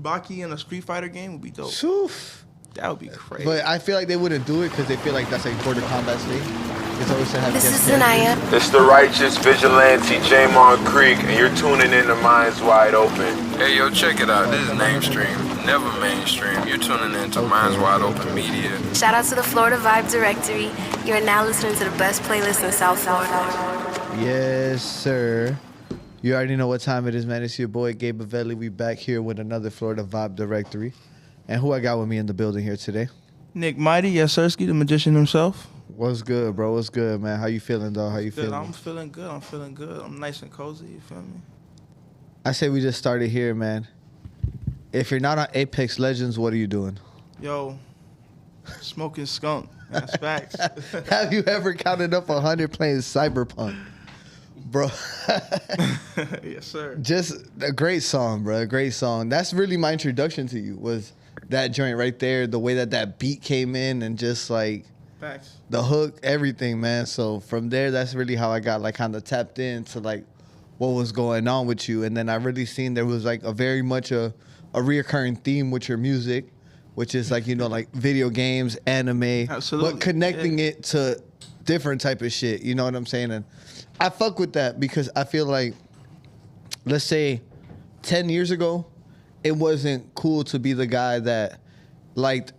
Baki in a Street Fighter game would be dope. Shoof. That would be crazy. But I feel like they wouldn't do it because they feel like that's like Border Combat State. It's always to have This guest is Zanaya. It's the righteous vigilante Jamon Creek, and you're tuning in to Minds Wide Open. Hey, yo, check it out. This is Namestream, never mainstream. You're tuning in to Minds Wide Open Media. Shout out to the Florida Vibe Directory. You're now listening to the best playlist in South Florida. Yes, sir. You already know what time it is, man. It's your boy, Gabe Bavelli. We back here with another Florida Vibe Directory. And who I got with me in the building here today? Nick Mighty, yes, Sirski, the magician himself. What's good, bro? What's good, man? How you feeling, dog? How you Good. feeling? I'm feeling good. I'm nice and cozy. You feel me? I say we just started here, man. If you're not on Apex Legends, what are you doing? Yo, smoking skunk. That's facts. Have you ever counted up 100 playing Cyberpunk? Bro. Yes, sir. Just a great song, bro. A great song. That's really my introduction to you, was that joint right there, the way that beat came in and just like Facts. the hook, everything, man. So from there, that's really how I got like kind of tapped into like what was going on with you. And then I really seen there was like a very much a reoccurring theme with your music, which is like, you know, like video games, anime, Absolutely. but connecting it to different type of shit. You know what I'm saying? And I fuck with that because I feel like, let's say 10 years ago, it wasn't cool to be the guy that liked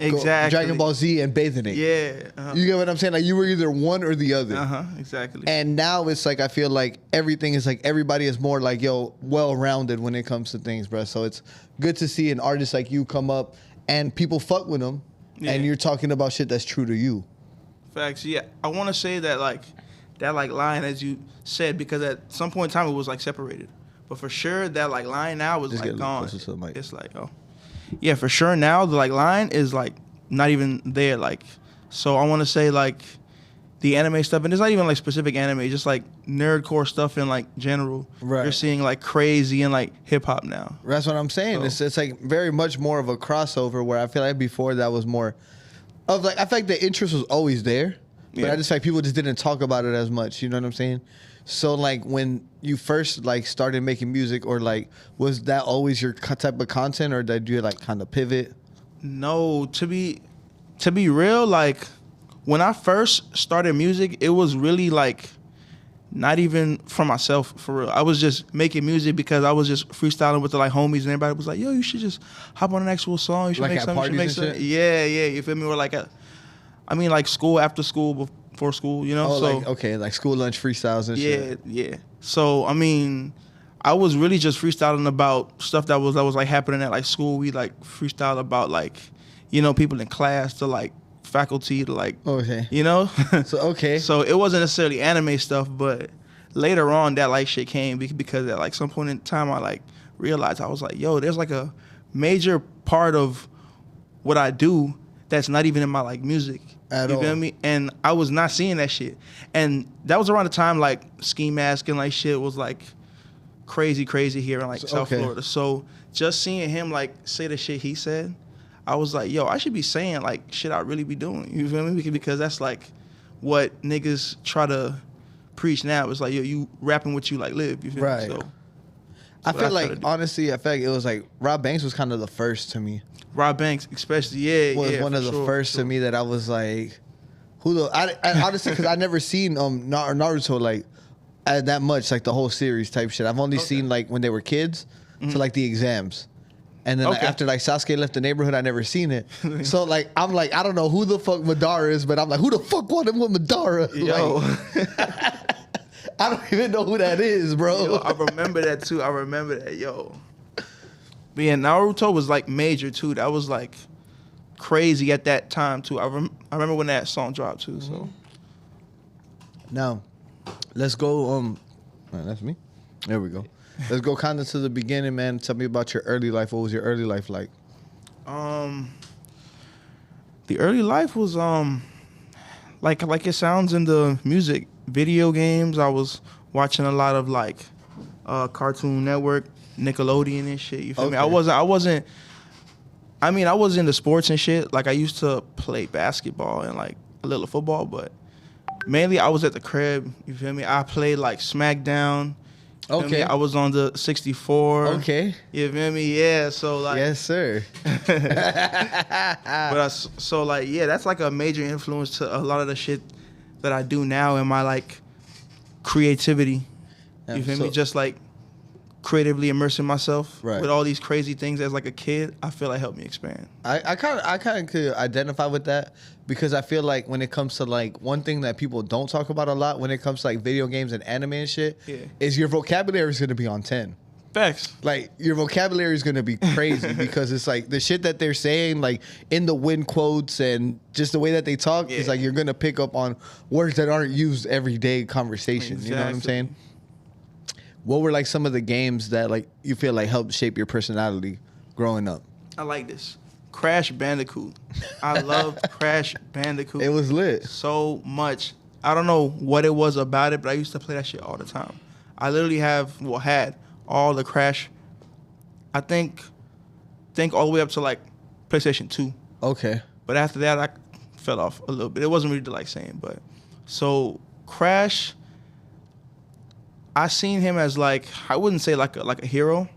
Exactly. Dragon Ball Z and bathing it. Yeah. You get what I'm saying? Like you were either one or the other. Exactly. And now it's like I feel like everything is like everybody is more like well-rounded when it comes to things, bro. So it's good to see an artist like you come up and people fuck with them, and you're talking about shit that's true to you. Facts. Yeah. I want to say that line, as you said, because at some point in time it was like separated, but for sure that like line now is Just like get a little gone. closer to the mic. It's like yeah, for sure now the like line is like not even there. Like, so I want to say like the anime stuff, and it's not even like specific anime, just like nerdcore stuff in like general. Right. You're seeing like crazy and like hip hop now. That's what I'm saying. So- It's like very much more of a crossover where I feel like before that was more of like I feel like the interest was always there, but Yeah. I just feel like people just didn't talk about it as much. You know what I'm saying? So like when you first like started making music, or like was that always your type of content, or did you like kind of pivot? No, to be real, like when I first started music, it was really like not even for myself, for real. I was just making music because I was just freestyling with the like homies, and everybody was like, "Yo, you should just hop on an actual song. You should Like make at something. You should make parties and something." Yeah, you feel me? Or like like school, after school, before school, you know. Oh, so like okay, like school lunch freestyles and shit. yeah. So I mean, I was really just freestyling about stuff that was like happening at like school. We like freestyle about like, you know, people in class to like faculty to like, Okay. you know. So okay. So it wasn't necessarily anime stuff, but later on that like shit came because at like some point in time I like realized I was like, yo, there's like a major part of what I do that's not even in my like music. At you all. feel me? And I was not seeing that shit. And that was around the time like Ski Mask and like shit was like crazy here in like South okay. Florida. So just seeing him like say the shit he said, I was like, yo, I should be saying like shit I really be doing. You feel me? Because that's like what niggas try to preach now. It's like, yo, you rapping what you like live. You feel Right. me? So I what I feel try to like do. honestly, I feel like it was like Rob Banks was kind of the first to me. Rob Banks, especially, Was one of the first to me that I was like, who the I honestly, because I never seen Naruto like that much, like the whole series type shit. I've only seen like when they were kids to like the exams. And then like, Okay. after like Sasuke left the neighborhood, I never seen it. So like I'm like, I don't know who the fuck Madara is, but I'm like, who the fuck wanted with Madara? Yo. Like, I don't even know who that is, bro. Yo, I remember that too. I remember that, yo. But yeah, Naruto was like major too. That was like crazy at that time too. I remember when that song dropped too. So Now, let's go. That's me. There we go. Let's go kind of to the beginning, man. Tell me about your early life. What was your early life like? the early life was like it sounds in the music. Video games. I was watching a lot of like Cartoon Network, Nickelodeon and shit. You feel me? I wasn't. I mean, I was into sports and shit. Like I used to play basketball and like a little football, but mainly I was at the crib. You feel me? I played like SmackDown. Feel me? Okay. I was on the 64. Okay. You feel me? Yeah. So like. Yes, sir. So like yeah, that's like a major influence to a lot of the shit that I do now in my like creativity. Yeah, You feel so- me? Just like creatively immersing myself Right. with all these crazy things as like a kid, I feel like helped me expand. I kind of could identify with that because I feel like when it comes to like one thing that people don't talk about a lot when it comes to like video games and anime and shit Yeah. is your vocabulary is going to be on 10. Facts. Like your vocabulary is going to be crazy because it's like the shit that they're saying like in the win quotes and just the way that they talk is Yeah. like you're going to pick up on words that aren't used everyday conversation. You know what I'm Exactly. saying? What were like some of the games that like you feel like helped shape your personality growing up? I like this. Crash Bandicoot. I love Crash Bandicoot. It was lit. so much. I don't know what it was about it, but I used to play that shit all the time. I literally had all the Crash. I think all the way up to like PlayStation 2. Okay. But after that, I fell off a little bit. It wasn't really like saying, but so Crash. I seen him as like I wouldn't say like a hero,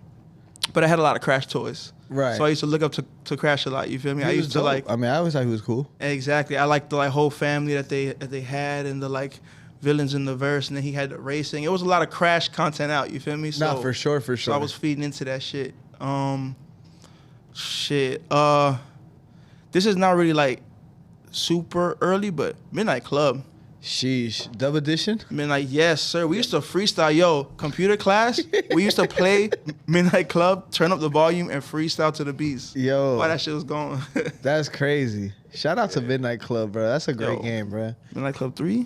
but I had a lot of Crash toys. Right. So I used to look up to Crash a lot. You feel me? I He was used to dope. like I mean, I always thought he was cool. exactly. I liked the like whole family that they had and the like villains in the verse, and then he had the racing. It was a lot of Crash content out. You feel me? Nah, for sure, for So sure. I was feeding into that shit. Shit. This is not really like super early, but Midnight Club. Sheesh. Dub edition? Midnight, yes, sir. We used to freestyle. Yo, computer class, we used to play Midnight Club, turn up the volume, and freestyle to the beats. Yo. While that shit was going. That's crazy. Shout out to Midnight Club, bro. That's a great Yo. game, bro. Midnight Club 3?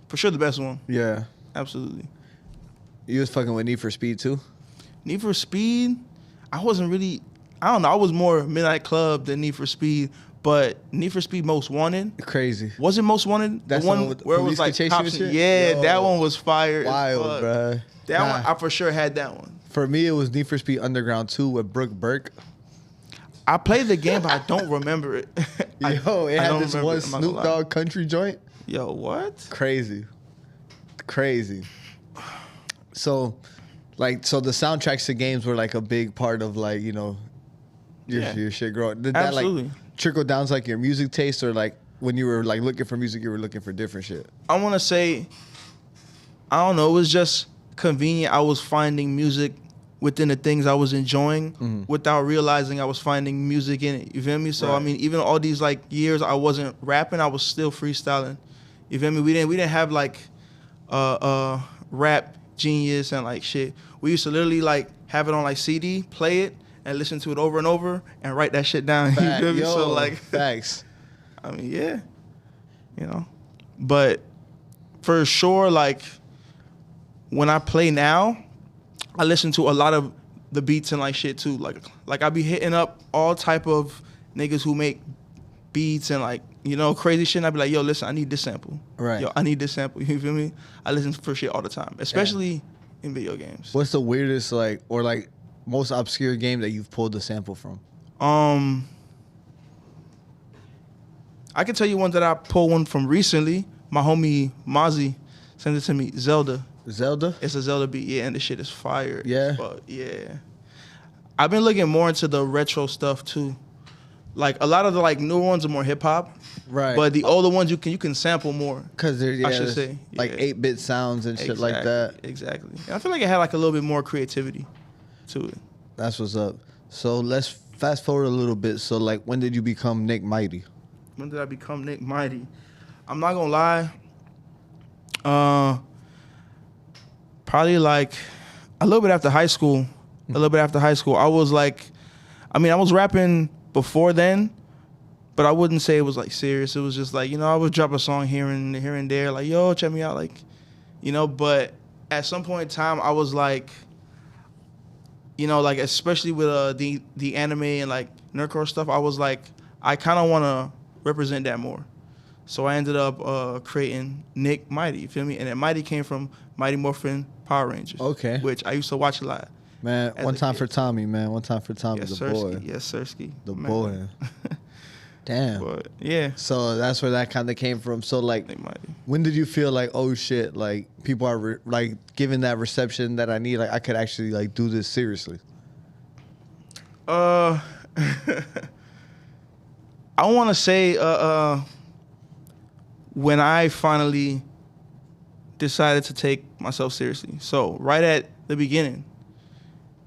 For sure the best one. Yeah. Absolutely. You was fucking with Need for Speed too? Need for Speed, I wasn't really, I don't know. I was more Midnight Club than Need for Speed, but Need for Speed Most Wanted. Crazy. Was it Most Wanted? That's the one the one with the where it police was like could chase you and cops. shit? Yeah, Yo. that one was fire. as Wild, fuck. bro. That Nah. one, I for sure had that one. For me, it was Need for Speed Underground 2 with Brooke Burke. I played the game, but I don't remember it. Yo, it I had don't this remember one it, I'm not gonna Snoop lie. Dogg country joint. Yo, what? Crazy. So the soundtracks to games were like a big part of like, you know, your shit growing. Did that Absolutely. like trickle down to like your music taste or like when you were like looking for music, you were looking for different shit? I want to say, I don't know. It was just convenient. I was finding music within the things I was enjoying without realizing I was finding music in it. You feel me? So I Right. mean, even all these like years I wasn't rapping, I was still freestyling. You feel me? We didn't have like rap genius and like shit. We used to literally like have it on like CD, play it, and listen to it over and over and write that shit down. You feel me? Yo, So like, facts. I mean, yeah, you know, but for sure, like when I play now, I listen to a lot of the beats and like shit too. Like I be hitting up all type of niggas who make beats and like, you know, crazy shit. And I be like, yo, listen, I need this sample. Right. Yo, I need this sample. You feel me? I listen for shit all the time, especially in video games. What's the weirdest like or like most obscure game that you've pulled a sample from? I can tell you one that I pulled one from recently. My homie Mozzie sent it to me. Zelda. Zelda? It's a Zelda beat, yeah, and the shit is fire. as Yeah? fuck, yeah. I've been looking more into the retro stuff too. Like a lot of the like newer ones are more hip hop, Right. but the older ones you can sample more. Because there's I should there's, say, like yeah. 8-bit sounds and shit like that. Exactly. And I feel like it had like a little bit more creativity to it. That's what's up. So let's fast forward a little bit. So like when did you become Nick Mighty? When did I become Nick Mighty? I'm not gonna lie. Probably like a little bit after high school. I was like, I mean, I was rapping before then, but I wouldn't say it was like serious. It was just like, you know, I would drop a song here and there, like, yo, check me out, like, you know. But at some point in time, I was like, you know, like especially with the anime and like nerdcore stuff, I was like, I kind of want to represent that more. So I ended up creating Nick Mighty, you feel me? And then Mighty came from Mighty Morphin Power Rangers. Okay. Which I used to watch a lot. Man, As one a time kid. for Tommy, man. One time for Tommy, Yes, the Sirski. boy. Yes, Sirski. The Man. boy. Damn. But yeah, So that's where that kind of came from. So like, they might. when did you feel like, oh shit, like people are like giving that reception that I need? Like I could actually like do this seriously. I want to say when I finally decided to take myself seriously. So right at the beginning,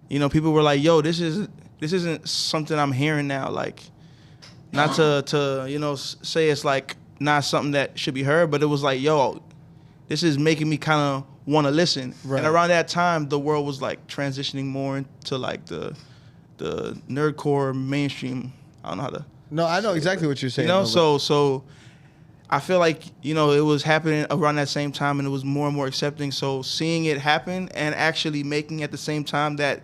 you know, people were like, "Yo, this isn't something I'm hearing now." Like, not to you know say it's like not something that should be heard, but it was like, "Yo, this is making me kind of want to listen." Right. And around that time, the world was like transitioning more into like the nerdcore mainstream. I don't know how to. No, I know exactly what you're saying. You know, though, so I feel like, you know, it was happening around that same time and it was more and more accepting. So seeing it happen and actually making at the same time that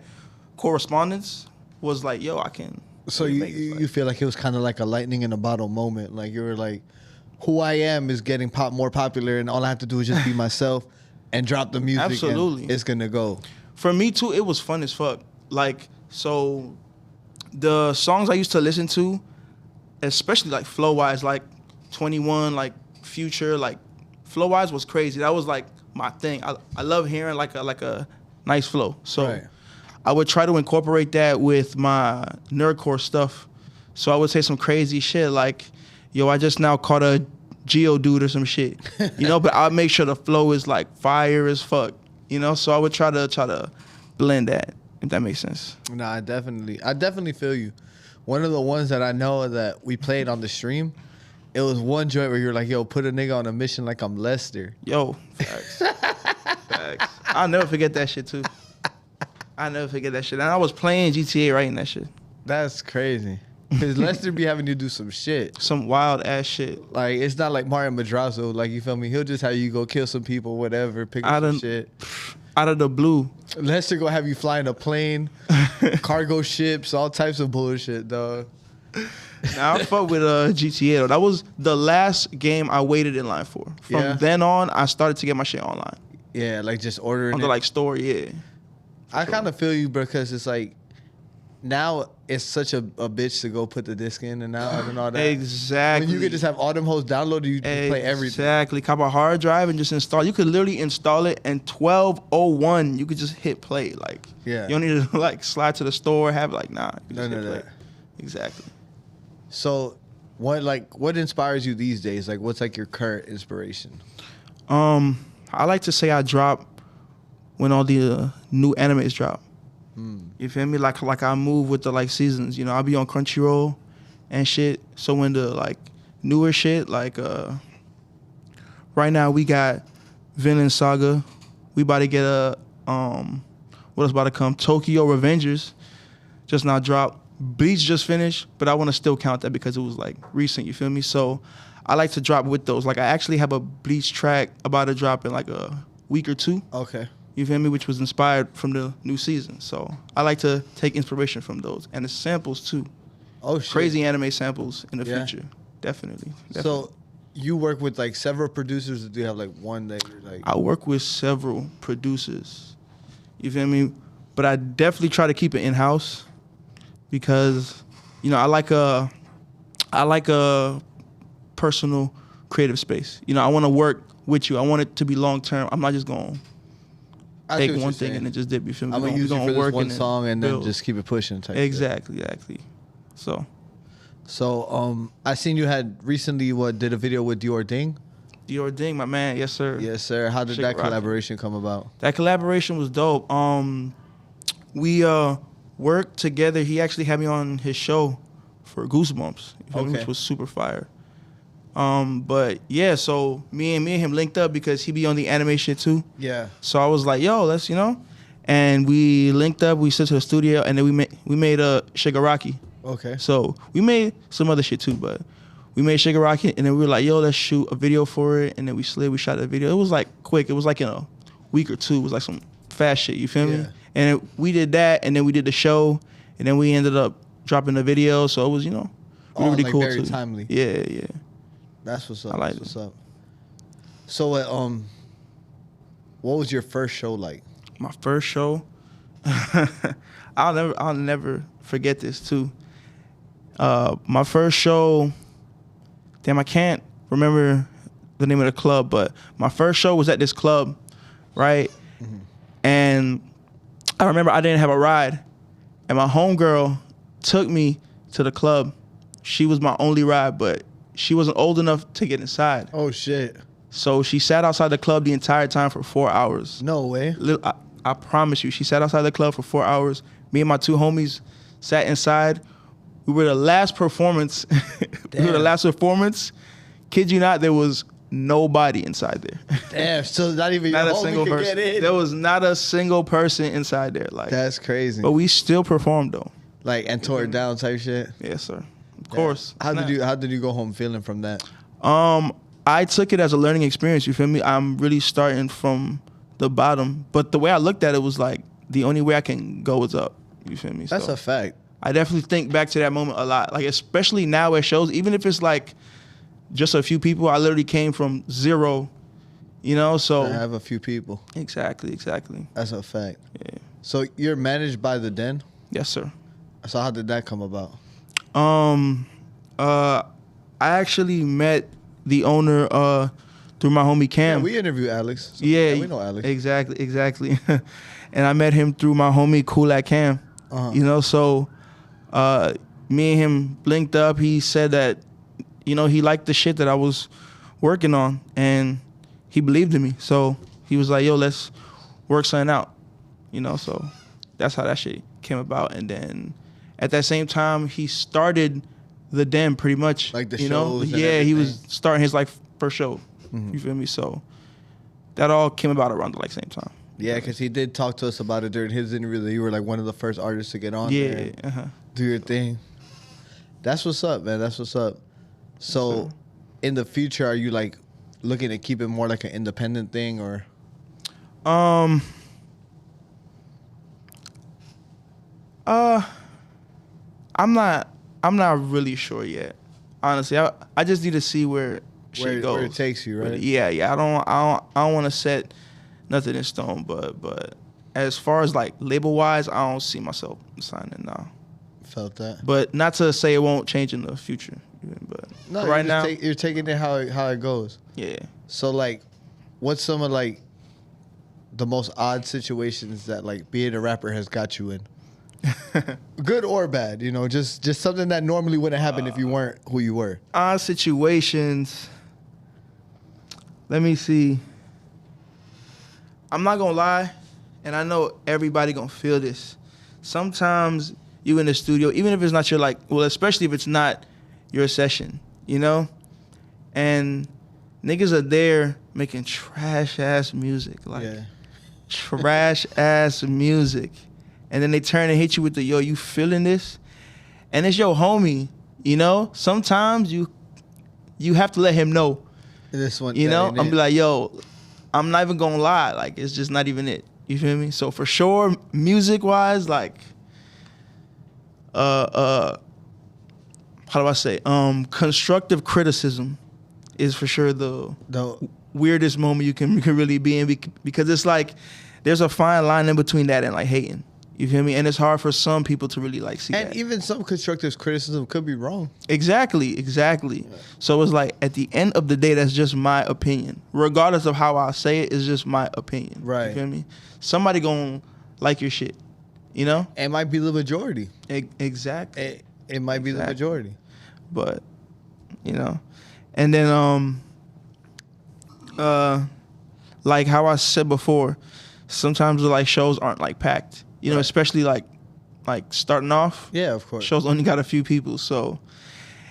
correspondence was like, yo, I can. so really you make this, like- you feel like it was kind of like a lightning in a bottle moment. Like you were like, who I am is getting more popular, and all I have to do is just be myself and drop the music. Absolutely. And it's gonna go. For me too, it was fun as fuck. Like, so the songs I used to listen to, especially like flow wise, like 21, like Future, like flow wise was crazy. That was like my thing. I love hearing like a nice flow. So Right. I would try to incorporate that with my nerdcore stuff. So I would say some crazy shit like, yo, I just now caught a Geodude or some shit. You know, but I'll make sure the flow is like fire as fuck. You know, so I would try to blend that, if that makes sense. No, I definitely feel you. One of the ones that I know that we played on the stream, it was one joint where you're like, yo, put a nigga on a mission like I'm Lester. Yo, facts. Facts. I'll never forget that shit too. I'll never forget that shit. And I was playing GTA writing that shit. That's crazy. Because Lester be having you do some shit. Some wild ass shit. Like, it's not like Mario Madrazo. Like, you feel me? He'll just have you go kill some people, whatever, pick I up some done- shit. Out of the blue. Lester gonna have you fly in a plane, cargo ships, all types of bullshit, dog. Now I fuck with GTA though. That was the last game I waited in line for. From Yeah. then on, I started to get my shit online. Yeah, like just ordering On it. the like store, yeah. I kind of feel you because it's like, now it's such a bitch to go put the disc in and out and all that. Exactly. When you could just have all them hoes downloaded, you just play everything. Exactly. Cop a hard drive and just install. You could literally install it and 12:01 you could just hit play. Like, Yeah. you don't need to like slide to the store, have it like, nah. You just None hit of play. that. Exactly. So, what inspires you these days? Like, what's like your current inspiration? I like to say I drop when all the new animes drop. You feel me? Like I move with the like seasons. You know, I'll be on Crunchyroll and shit. So when the like newer shit, like right now we got Vinland Saga. We about to get a what is about to come? Tokyo Revengers just now dropped. Bleach just finished, but I want to still count that because it was like recent. You feel me? So I like to drop with those. Like I actually have a Bleach track about to drop in like a week or two. Okay. You feel me? Which was inspired from the new season. So I like to take inspiration from those. And the samples too. Oh shit. Crazy anime samples in the Yeah. future. Definitely. So, you work with like several producers, or do you have like one that you're like? I work with several producers. You feel me? But I definitely try to keep it in-house because, you know, I like a personal creative space. You know, I want to work with you. I want it to be long-term. I'm not just going to I see take what one you're thing saying. and then just dip. You feel me? I'm We gonna use you gonna for this work one and then song and then build. just keep it pushing. Type shit. Exactly. So I seen you had recently did a video with Dior Ding. Dior Ding, my man, yes sir. Yes, sir. How did Shake that it, rock it. collaboration come about? That collaboration was dope. We worked together. He actually had me on his show for Goosebumps, you feel me? Okay. Which was super fire. But yeah, so me and him linked up because he be on the anime shit too. Yeah. So I was like, yo, let's, you know, and we linked up. We sent to the studio, and then we made a Shigaraki. Okay. So we made some other shit too, but we made Shigaraki, and then we were like, yo, let's shoot a video for it. And then we shot a video. It was like quick. It was like in a week or two. It was like some fast shit, you feel me? Yeah. And we did that, and then we did the show, and then we ended up dropping the video. So it was, you know, All, really like, cool very too. timely. Yeah, yeah. That's what's up. I like That's it. what's up. So, what was your first show like? My first show, I'll never forget this too. My first show, damn, I can't remember the name of the club, but my first show was at this club, right? Mm-hmm. And I remember I didn't have a ride, and my homegirl took me to the club. She was my only ride, but she wasn't old enough to get inside. Oh shit! So she sat outside the club the entire time for 4 hours. No way. I promise you, she sat outside the club for 4 hours. Me and my two homies sat inside. We were the last performance. We were the Damn. last performance. Kid you not, there was nobody inside there. Damn. So not even Not your a homie single could person. get in. There was not a single person inside there. Like, That's crazy. but we still performed though. Like and tore it down type shit. Yes, sir. Of course. How Snap. did you go home feeling from that? I took it as a learning experience. You feel me? I'm really starting from the bottom, but the way I looked at it was like the only way I can go is up. You feel me? That's So a fact. I definitely think back to that moment a lot. Like, especially now at shows, even if it's like just a few people, I literally came from zero, you know? So I have a few people. exactly. That's a fact. Yeah. So you're managed by the Den. Yes, sir. So how did that come about? I actually met the owner through my homie Cam. Yeah, we interview Alex. So Yeah, we know Alex. Exactly. And I met him through my homie Kulak Cam. Uh-huh. You know, so me and him linked up. He said that, you know, he liked the shit that I was working on, and he believed in me. So he was like, yo, let's work something out. You know, so that's how that shit came about. And then at that same time, he started the Den pretty much. Like the you know? shows and Yeah, he was everything. starting his like first show. Mm-hmm. You feel me? So that all came about around the like same time. Yeah, because he did talk to us about it during his interview that you were like one of the first artists to get on there Yeah. and Uh-huh. do your thing. That's what's up, man. That's what's up. So in the future, are you like looking to keep it more like an independent thing or? I'm not really sure yet. Honestly, I just need to see where shit goes. Where it takes you, right? But yeah. I don't want to set nothing in stone, but as far as like label wise, I don't see myself signing now. Felt that. But not to say it won't change in the future. But No, right now, you're taking it how it goes. yeah. So like, what's some of like the most odd situations that like being a rapper has got you in? Good or bad, you know, just something that normally wouldn't happen if you weren't who you were. Odd situations. Let me see. I'm not gonna lie, and I know everybody gonna feel this. Sometimes you in the studio, even if it's not your like, well, especially if it's not your session, you know, and niggas are there making trash ass music, like Yeah. trash ass music, and then they turn and hit you with the yo, you feeling this, and it's your homie, you know. Sometimes you have to let him know. This one, You that know, ain't I'm it. be like, yo, I'm not even gonna lie, like it's just not even it. You feel me? So for sure, music wise, like, how do I say? Constructive criticism is for sure the The- weirdest moment you can really be in because it's like there's a fine line in between that and like hating. You feel me? And it's hard for some people to really like see and that. even some constructive criticism could be wrong. Exactly. So it's like at the end of the day, that's just my opinion. Regardless of how I say it, it's just my opinion. Right. You feel me? Somebody gonna like your shit. You know? It might be the majority. Exactly. It might be the Exactly. majority. But you know, and then like how I said before, sometimes like shows aren't like packed. You know, Right. especially like starting off. Yeah, of course. Shows only got a few people, so,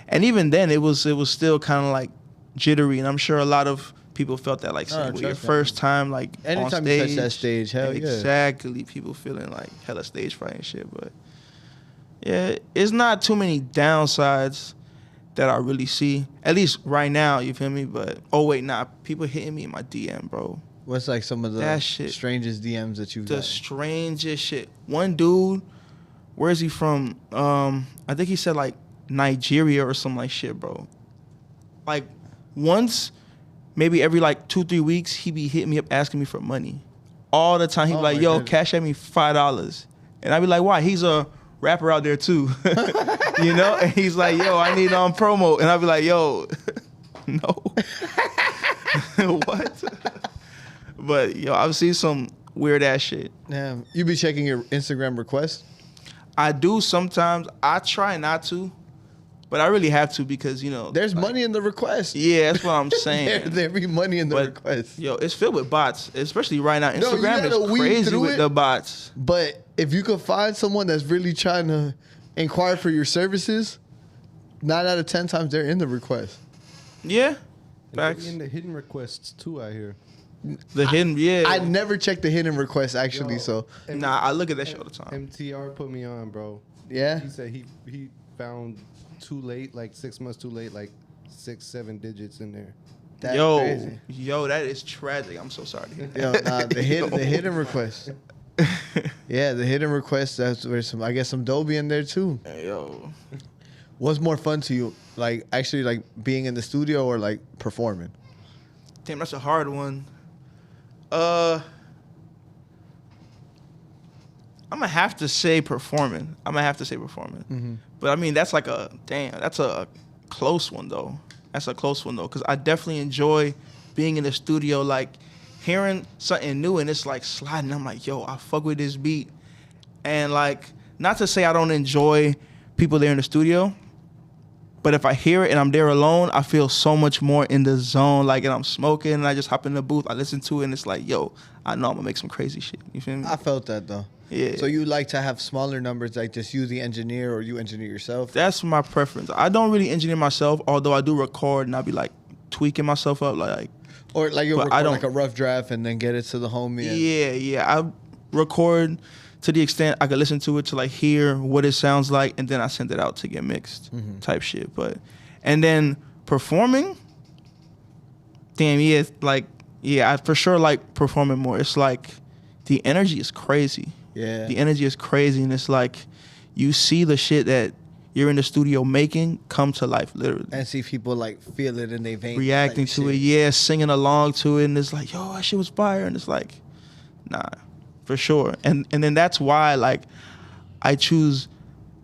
and even then it was still kind of like jittery, and I'm sure a lot of people felt that like No, saying, well, your trust me. first time like on Anytime stage, you touch that stage, hell yeah. exactly, people feeling like hella stage fright and shit, but yeah, it's not too many downsides that I really see, at least right now. You feel me? But oh wait, nah, people hitting me in my DM, bro. What's like some of the That shit. strangest DMs that you've The got? strangest shit. One dude, where is he from? I think he said like Nigeria or some like shit, bro. Like once, maybe every like 2-3 weeks, he be hitting me up asking me for money. All the time. He be Oh like, my yo, goodness. cash at me $5. And I be like, why? He's a rapper out there too. You know? And he's like, yo, I need promo. And I be like, yo, No. What? But yo, I've seen some weird ass shit. Damn. You be checking your Instagram requests? I do sometimes. I try not to, but I really have to because There's money in the request. Yeah, that's what I'm saying. there be money in the But, request. Yo, it's filled with bots, especially right now. you Instagram gotta is weed crazy through with it. the bots. But if you could find someone that's really trying to inquire for your services, 9 out of 10 times they're in the request. Yeah, And they facts. be in the hidden requests too out here. The hidden, yeah. I never checked the hidden requests actually, Yo. so Nah, I look at that shit all the time. MTR put me on, bro. yeah. He said he found too late, like 6 months too late, like 6-7 digits in there. That's Yo, crazy. yo, that is tragic. I'm so sorry. to hear Yo, that. the hidden requests. Yeah, the hidden requests. That's where some Dolby in there too. Yo, What's more fun to you, like actually like being in the studio or like performing? damn, that's a hard one. I'm gonna have to say performing. But I mean, that's like that's a close one though. Because I definitely enjoy being in the studio, like hearing something new and it's like sliding. I'm like, yo, I fuck with this beat. And like, not to say I don't enjoy people there in the studio, but if I hear it and I'm there alone, I feel so much more in the zone. Like, and I'm smoking and I just hop in the booth, I listen to it and it's like, yo, I know I'm gonna make some crazy shit. You feel me? I felt that though. Yeah. So you like to have smaller numbers, like just you the engineer or you engineer yourself? That's my preference. I don't really engineer myself, although I do record and I be like tweaking myself up, like. Or like you But record I don't- like a rough draft and then get it to the homie. And, Yeah. I record to the extent I could listen to it to like hear what it sounds like, and then I send it out to get mixed, type shit. And then performing, damn, I for sure like performing more. It's like the energy is crazy. Yeah. The energy is crazy, and it's like you see the shit that you're in the studio making come to life, literally. And see people like feel it in their veins. Reacting to it, yeah, singing along to it, and it's like, yo, that shit was fire, and it's like, nah, for sure. And then that's why like I choose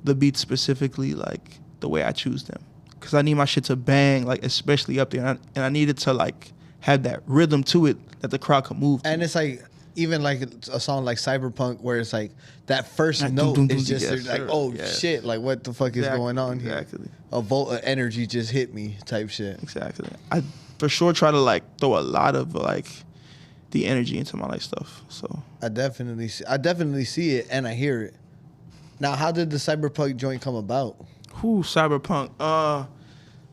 the beats specifically like the way I choose them, because I need my shit to bang, like especially up there, and I need it to like have that rhythm to it that the crowd can move to. And it's like even like a song like Cyberpunk where it's like that first Like, note dun, dun, is dun, just yes, like, sir. oh Yes. shit, like what the fuck is going on here? Exactly. A volt of energy just hit me type shit. Exactly. I for sure try to like throw a lot of like the energy into my like stuff. So I definitely see it and I hear it. Now, how did the Cyberpunk joint come about? Cyberpunk.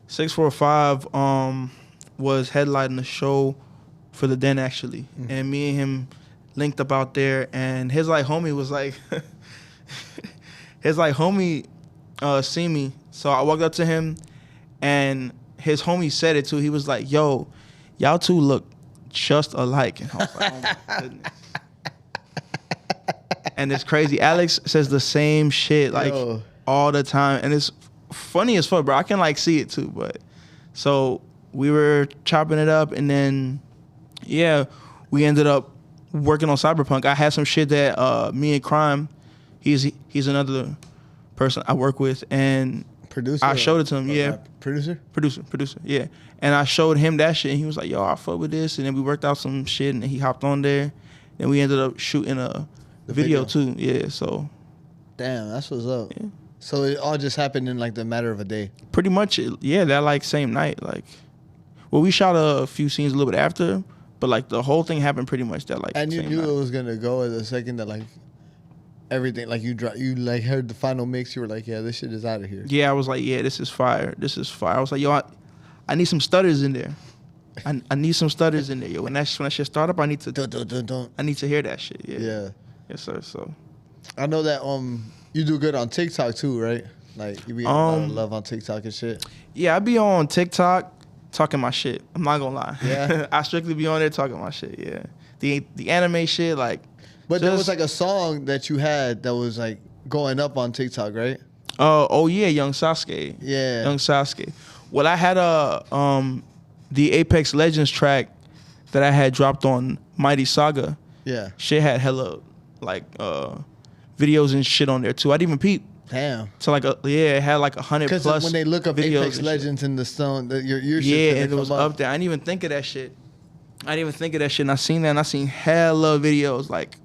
645 was headlining the show for the Den actually, and me and him linked up out there, and his like homie was like, seen me, so I walked up to him, and his homie said it too. He was like, "Yo, y'all two look just alike," and I was like, "Oh my goodness." And it's crazy. Alex says the same shit like Yo. all the time, and it's funny as fuck, bro. I can like see it too, but so we were chopping it up, and then we ended up working on Cyberpunk. I had some shit that me and Crime, he's another person I work with, and Producer? I showed it to him. Or Yeah, Producer? producer. Yeah, and I showed him that shit, and he was like, "Yo, I fuck with this," and then we worked out some shit, and he hopped on there, and we ended up shooting a video too. Yeah, so Damn, that's what's up. Yeah. So it all just happened in like the matter of a day. pretty much, that like same night, like, well, we shot a few scenes a little bit after, but like the whole thing happened pretty much that like And you same knew night. it was gonna go at the second that like everything, like you like heard the final mix, you were like, yeah, this shit is out of here. Yeah, I was like, yeah, this is fire. I was like, yo, I need some stutters in there. I need some stutters in there, yo. When that shit start up, I need to Don't. I need to hear that shit. Yeah. Yeah. Yes, sir. So I know that you do good on TikTok too, right? Like you be getting a lot of Um, love on TikTok and shit. yeah, I be on TikTok talking my shit. I'm not gonna lie. Yeah. I strictly be on there talking my shit. Yeah. The anime shit, like. But there was just- like a song that you had that was like going up on TikTok, right? Oh yeah, Young Sasuke. Yeah. Young Sasuke. Well, I had the Apex Legends track that I had dropped on Mighty Saga. Yeah. Shit had hella like videos and shit on there too. I didn't even peep Damn. to like it had like 100 Because plus. when they look up videos Apex and shit. Legends in the stone, your shit's Yeah, gonna and it was come up there. I didn't even think of that shit. And I seen that, and I seen hella videos, like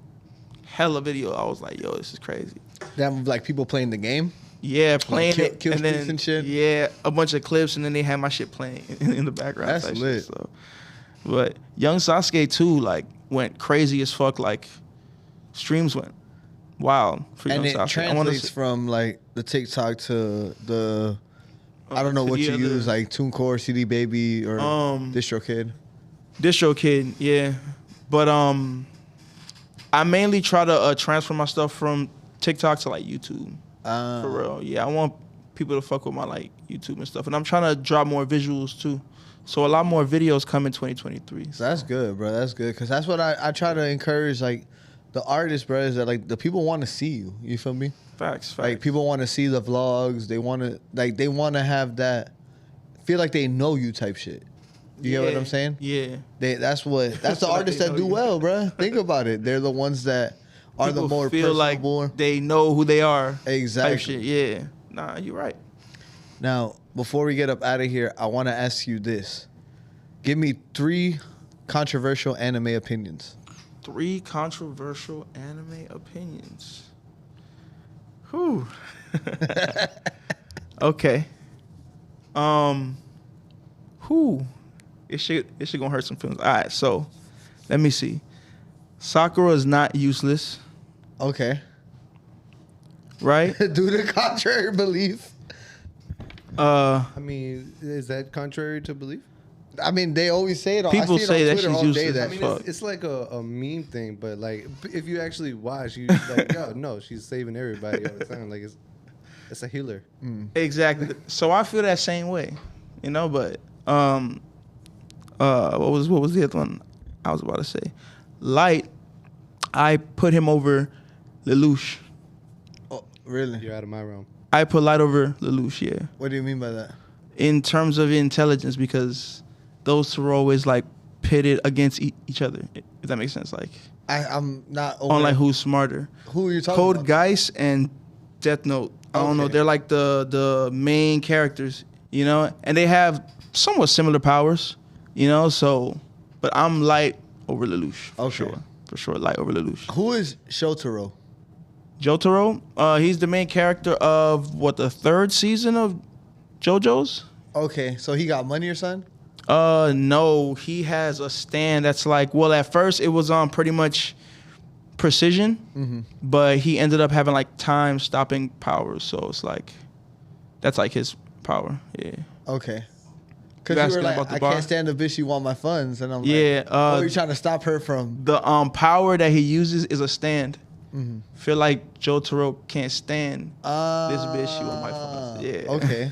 hella video. I was like, yo, this is crazy. Damn, like people playing the game. Yeah, playing it, kill and streaks then and shit? yeah, a bunch of clips, and then they had my shit playing in the background. That's type lit. Shit, so. But Young Sasuke too, like went crazy as fuck. Like streams went wild for And Young it Sasuke. I wanna translates see- from like the TikTok to the I don't know to what the you other- use, like TuneCore, CD Baby, or Um, DistroKid. DistroKid, yeah. But I mainly try to transfer my stuff from TikTok to like YouTube. For real, yeah. I want people to fuck with my like YouTube and stuff, and I'm trying to drop more visuals too. So a lot more videos come in 2023. So that's good, bro. That's good, because that's what I try to encourage, like the artists, bro. Is that like the people want to see you? You feel me? Facts. Like people want to see the vlogs. They want to have that feel like they know you type shit. You get what I'm saying? Yeah. That's the like artists they that know do you. well, bro. Think about it. They're the ones that are People the more feel like personable. they know who they are. Exactly. Type shit. Yeah. Nah, you're right. Now, before we get up out of here, I want to ask you this. Give me 3 controversial anime opinions. 3 controversial anime opinions. Whew. Okay. Whew. It should gonna hurt some feelings. All right, so let me see. Sakura is not useless, Okay. right? Do the contrary belief. I mean, is that contrary to belief? I mean, they always say it. People I see it say on that Twitter she's all day useless. that I mean, Fuck. it's like a meme thing, but like if you actually watch, you like, yo, no, she's saving everybody all the time. Like it's a healer. Exactly. So I feel that same way, you know. But what was the other one I was about to say? Light. I put him over Lelouch. Oh, really? You're out of my realm. I put Light over Lelouch. Yeah. What do you mean by that? In terms of intelligence, because those two are always like pitted against each other. If that makes sense, like I'm not on like who's smarter. Who are you talking Code about? Geass and Death Note. I don't know. Okay. They're like the main characters, you know, and they have somewhat similar powers, you know. So, but I'm Light over Lelouch. For sure, Light over Lelouch. Who is Shotaro? Jotaro, he's the main character of the 3rd season of JoJo's. Okay, so he got money or something? No, he has a stand that's like, well, at first it was on pretty much precision, but he ended up having like time stopping powers. So it's like, that's like his power. Yeah. Okay. You Because you were asking like, about the I bar? can't stand the bitch, you want my funds. And I'm Yeah, like, oh, you're trying to stop her from... The power that he uses is a stand. Feel like Jotaro can't stand this bitch. She want my funds. Yeah. Okay.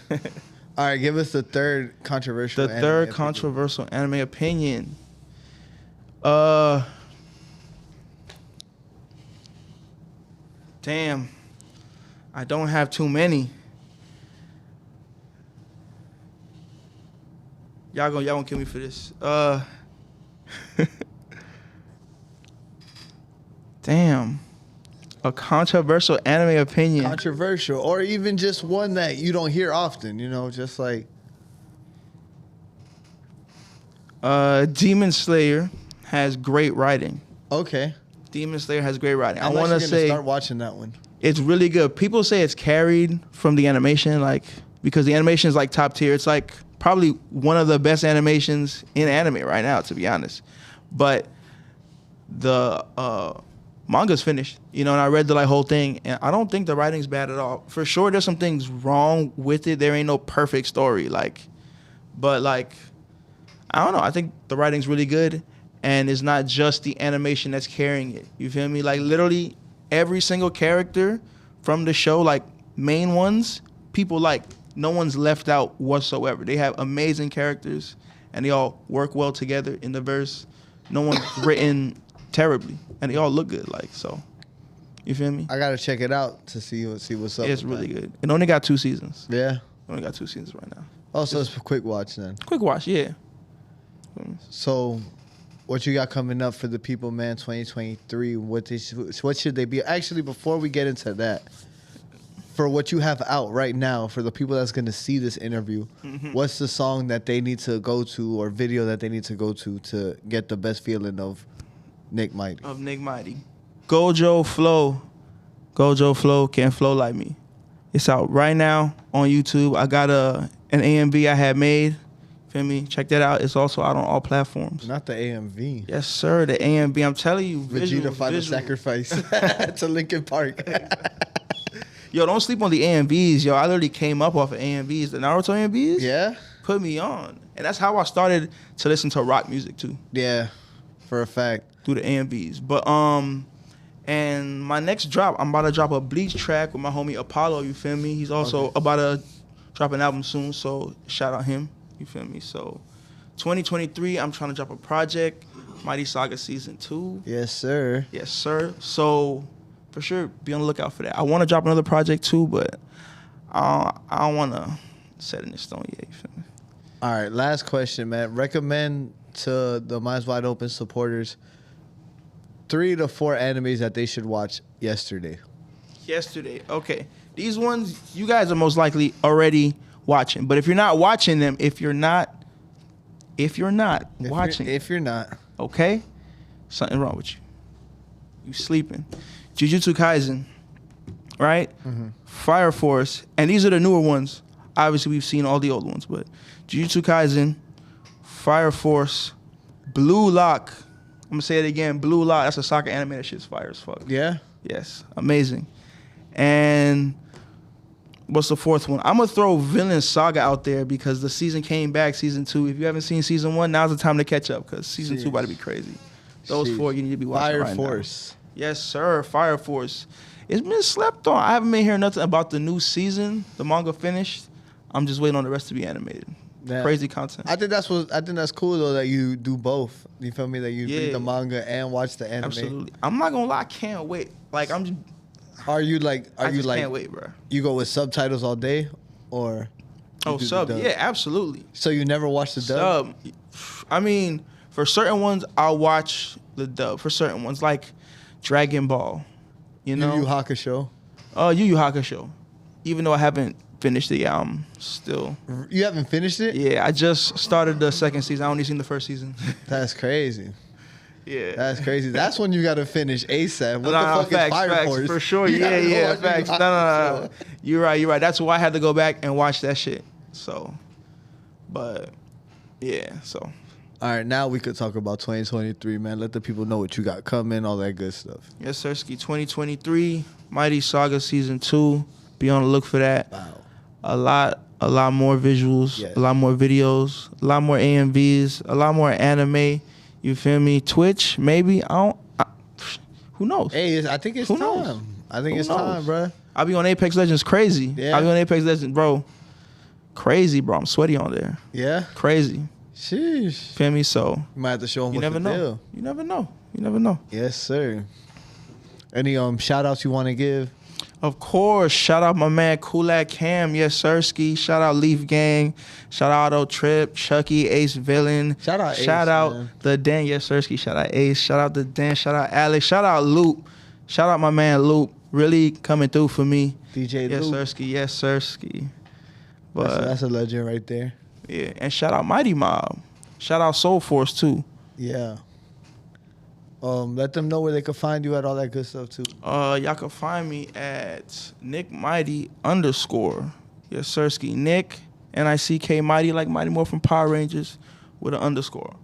All right, give us the 3rd controversial The anime 3rd opinion. controversial anime opinion. Damn. I don't have too many. Y'all gonna kill me for this. Damn. A controversial anime opinion. Controversial, or even just one that you don't hear often, you know, just like... Demon Slayer has great writing. Okay. Demon Slayer has great writing. I'm I want to actually gonna say start watching that one. it's really good. People say it's carried from the animation, like because the animation is like top tier. It's like probably one of the best animations in anime right now, to be honest. But the manga's finished, you know, and I read the like whole thing, and I don't think the writing's bad at all. For sure, there's some things wrong with it. There ain't no perfect story, but I don't know. I think the writing's really good, and it's not just the animation that's carrying it. You feel me? Like literally every single character from the show, like main ones, people like. No one's left out whatsoever. They have amazing characters, and they all work well together in the verse. No one's written terribly, and they all look good. Like so, you feel me? I gotta check it out to see what's up. It's with really that. good. It only got 2 seasons. Yeah. It only got 2 seasons right now. Oh, so it's a quick watch then. Quick watch, yeah. So, what you got coming up for the people, man? 2023. What should they be? Actually, before we get into that, for what you have out right now, for the people that's gonna see this interview, what's the song that they need to go to or video that they need to go to get the best feeling of Nick Mighty? Of Nick Mighty. Gojo Flow. Gojo Flow, Can't Flow Like Me. It's out right now on YouTube. I got an AMV I had made. Feel me? Check that out. It's also out on all platforms. Not the AMV. Yes, sir. The AMV. I'm telling you. Vegeta Final Sacrifice to Linkin Park. Yo, don't sleep on the AMVs. Yo, I literally came up off of AMVs. The Naruto AMVs. Yeah? Put me on. And that's how I started to listen to rock music too. Yeah, for a fact. Through the AMVs. But and my next drop, I'm about to drop a Bleach track with my homie Apollo, you feel me? He's also about to drop an album soon, so shout out him, you feel me? So 2023, I'm trying to drop a project, Mighty Saga Season 2. Yes, sir. Yes, sir. So for sure, be on the lookout for that. I want to drop another project too, but I don't want to set it in stone yet, you feel me? All right, last question, man. Recommend to the Minds Wide Open supporters 3 to 4 animes that they should watch yesterday. Yesterday, okay. These ones, you guys are most likely already watching. But if you're not watching them, if you're not watching, if you're not, okay, something wrong with you. You sleeping. Jujutsu Kaisen, right? Fire Force, and these are the newer ones. Obviously, we've seen all the old ones, but Jujutsu Kaisen, Fire Force, Blue Lock. I'm gonna say it again, Blue Lock. That's a soccer anime. That shit's fire as fuck. yeah. Yes, amazing. And what's the fourth one? I'm gonna throw Villain Saga out there because the season came back, season 2. If you haven't seen season 1, now's the time to catch up because season 2 about to be crazy. Those 4 you need to be watching Fire right Force. now. Yes, sir. Fire Force. It's been slept on. I haven't been hearing nothing about the new season. The manga finished. I'm just waiting on the rest to be animated. Yeah. Crazy content. I think that's cool though that you do both. You feel me? That you read the manga and watch the anime. Absolutely. I'm not gonna lie. I can't wait. Like I'm just. Are you like? I just can't wait, bro. You go with subtitles all day, or? Oh, do the sub. dub? Yeah, absolutely. So you never watch the dub? Sub. I mean, for certain ones, I'll watch the dub. For certain ones, like Dragon Ball, you know. Yu Yu Hakusho. Yu Yu Hakusho. Even though I haven't finished it, I'm still. You haven't finished it? Yeah, I just started the second season. I only seen the first season. That's crazy. Yeah. That's crazy. That's when you gotta finish ASAP. What the fuck facts, is Fire facts, Force? for sure. You gotta go Yeah, watch facts. Yu Yu No. Hakusho. You're right. That's why I had to go back and watch that shit. So, but yeah. So. All right, now we could talk about 2023, man. Let the people know what you got coming, all that good stuff. Yes, sir. 2023, Mighty Saga Season 2. Be on the look for that. Wow. A lot more visuals, Yes. a lot more videos, a lot more AMVs, a lot more anime. You feel me? Twitch, maybe. Who knows? Hey, I think it's Who time. knows? I think Who it's knows? time, bro. I'll be on Apex Legends crazy. Yeah. I'll be on Apex Legends, bro. Crazy, bro. I'm sweaty on there. Yeah? Crazy. Sheesh. Feel me? So You might have to show them you what's never the know. deal. You never know. You never know. Yes, sir. Any shout outs you want to give? Of course, shout out my man Kulak Cam, yes Sirski. Shout out Leaf Gang. Shout out Auto Trip, Chucky, Ace Villain. Shout out Ace, Shout out man. the Dan, yes Sirski. Shout out Ace. Shout out the Dan. Shout out Alex. Shout out Loop. Shout out my man Loop. Really coming through for me. DJ Yes Luke. Sirski. Yes Sirski. But That's a legend right there. yeah, and shout out Mighty Mob. Shout out Soul Force too. Yeah. Let them know where they can find you at, all that good stuff too. Y'all can find me at Nick Mighty _ Yes, Sirski. Nick, Nick Mighty, like Mighty Morphin Power Rangers, with an _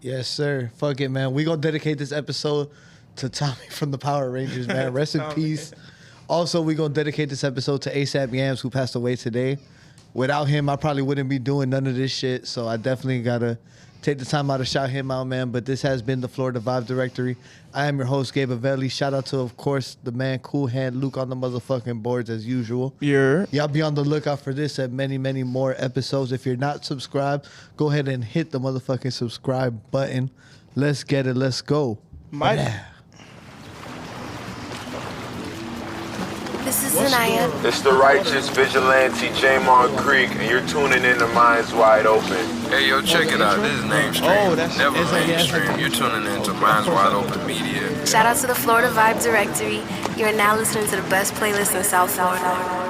Yes, sir. Fuck it, man. We gonna dedicate this episode to Tommy from the Power Rangers, man. Rest in Tommy. peace. Also, we gonna dedicate this episode to ASAP Yams, who passed away today. Without him, I probably wouldn't be doing none of this shit. So I definitely gotta take the time out to shout him out, man. But this has been the Florida Vibe Directory. I am your host, Gabe Avelli. Shout out to, of course, the man Cool Hand Luke on the motherfucking boards as usual. You're Y'all be on the lookout for this and many, many more episodes. If you're not subscribed, go ahead and hit the motherfucking subscribe button. Let's get it. Let's go. Mighty. This is is Anaya. It's the righteous vigilante Jamon Creek, and you're tuning in to Minds Wide Open. Hey, yo, check it out. This is mainstream. Oh, that's- Never it's like- yeah, it's mainstream. like- You're tuning in to Minds Wide Open Media. Shout out to the Florida Vibe Directory. You're now listening to the best playlist in South Florida.